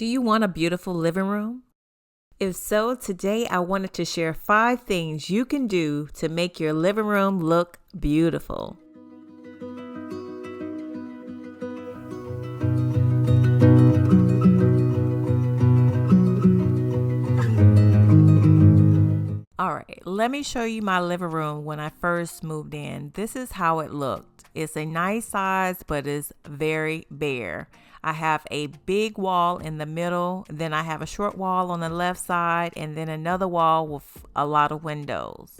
Do you want a beautiful living room? If so, today I wanted to share 5 things you can do to make your living room look beautiful. All right, let me show you my living room when I first moved in. This is how it looked. It's a nice size, but it's very bare. I have a big wall in the middle, then I have a short wall on the left side, and then another wall with a lot of windows.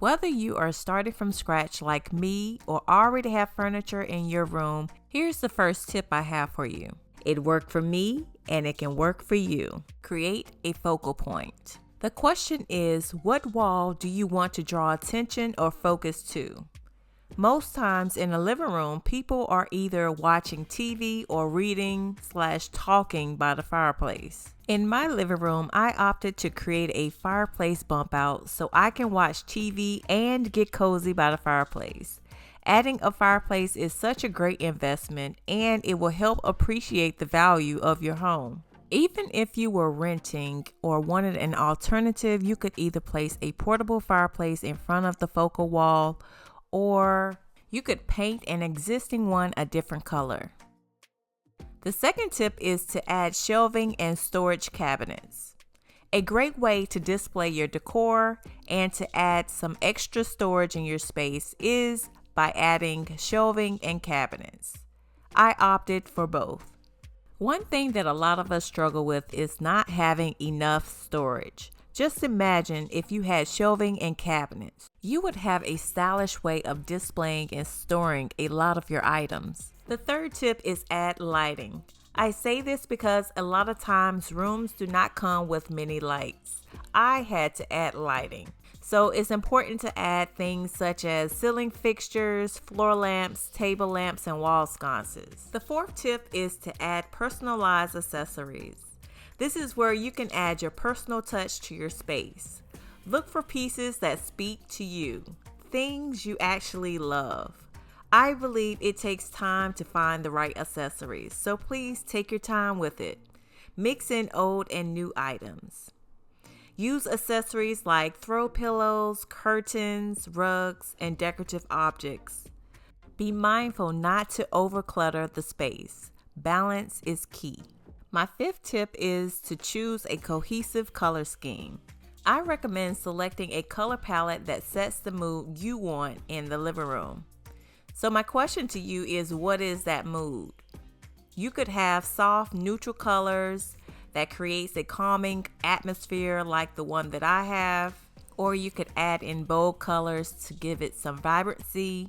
Whether you are starting from scratch like me or already have furniture in your room, here's the first tip I have for you. It worked for me and it can work for you. Create a focal point. The question is, what wall do you want to draw attention or focus to? Most times in a living room, people are either watching TV or reading/talking by the fireplace. In my living room, I opted to create a fireplace bump out so I can watch TV and get cozy by the fireplace. Adding a fireplace is such a great investment, and it will help appreciate the value of your home. Even if you were renting or wanted an alternative, you could either place a portable fireplace in front of the focal wall, or you could paint an existing one a different color. The second tip is to add shelving and storage cabinets. A great way to display your decor and to add some extra storage in your space is by adding shelving and cabinets. I opted for both. One thing that a lot of us struggle with is not having enough storage. Just imagine if you had shelving and cabinets. You would have a stylish way of displaying and storing a lot of your items. The third tip is add lighting. I say this because a lot of times rooms do not come with many lights. I had to add lighting. So it's important to add things such as ceiling fixtures, floor lamps, table lamps, and wall sconces. The fourth tip is to add personalized accessories. This is where you can add your personal touch to your space. Look for pieces that speak to you, things you actually love. I believe it takes time to find the right accessories, so please take your time with it. Mix in old and new items. Use accessories like throw pillows, curtains, rugs, and decorative objects. Be mindful not to overclutter the space. Balance is key. My fifth tip is to choose a cohesive color scheme. I recommend selecting a color palette that sets the mood you want in the living room. So my question to you is, what is that mood? You could have soft, neutral colors that creates a calming atmosphere like the one that I have, or you could add in bold colors to give it some vibrancy.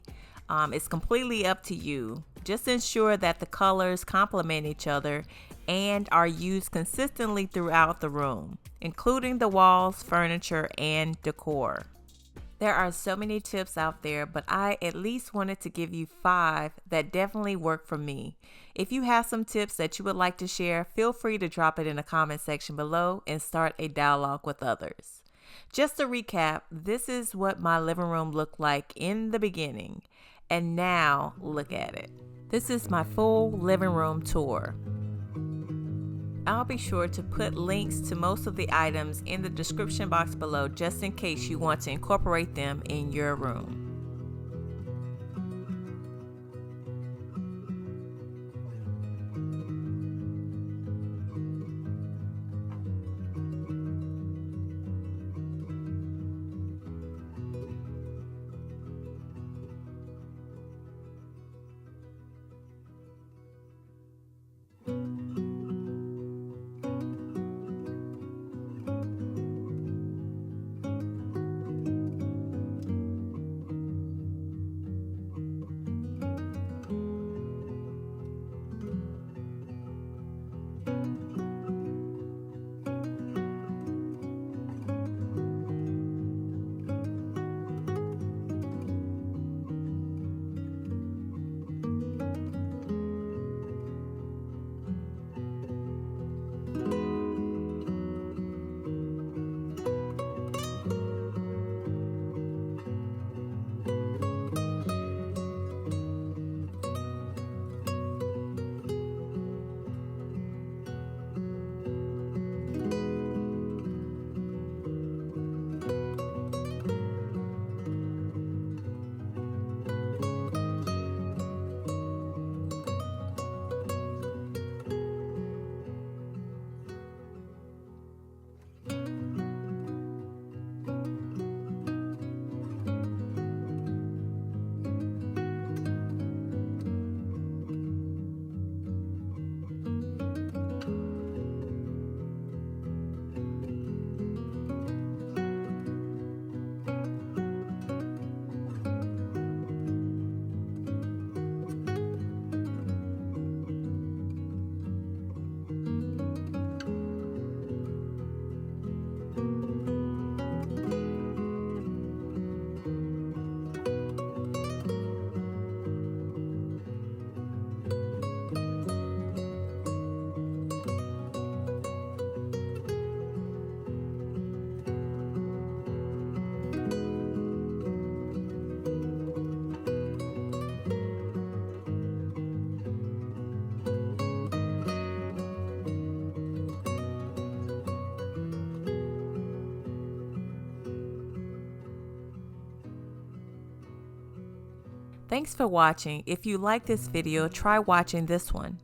It's completely up to you. Just ensure that the colors complement each other and are used consistently throughout the room, including the walls, furniture, and decor. There are so many tips out there, but I at least wanted to give you 5 that definitely work for me. If you have some tips that you would like to share, feel free to drop it in the comment section below and start a dialogue with others. Just to recap, this is what my living room looked like in the beginning, and now look at it. This is my full living room tour. I'll be sure to put links to most of the items in the description box below just in case you want to incorporate them in your room. Thanks for watching. If you like this video, try watching this one.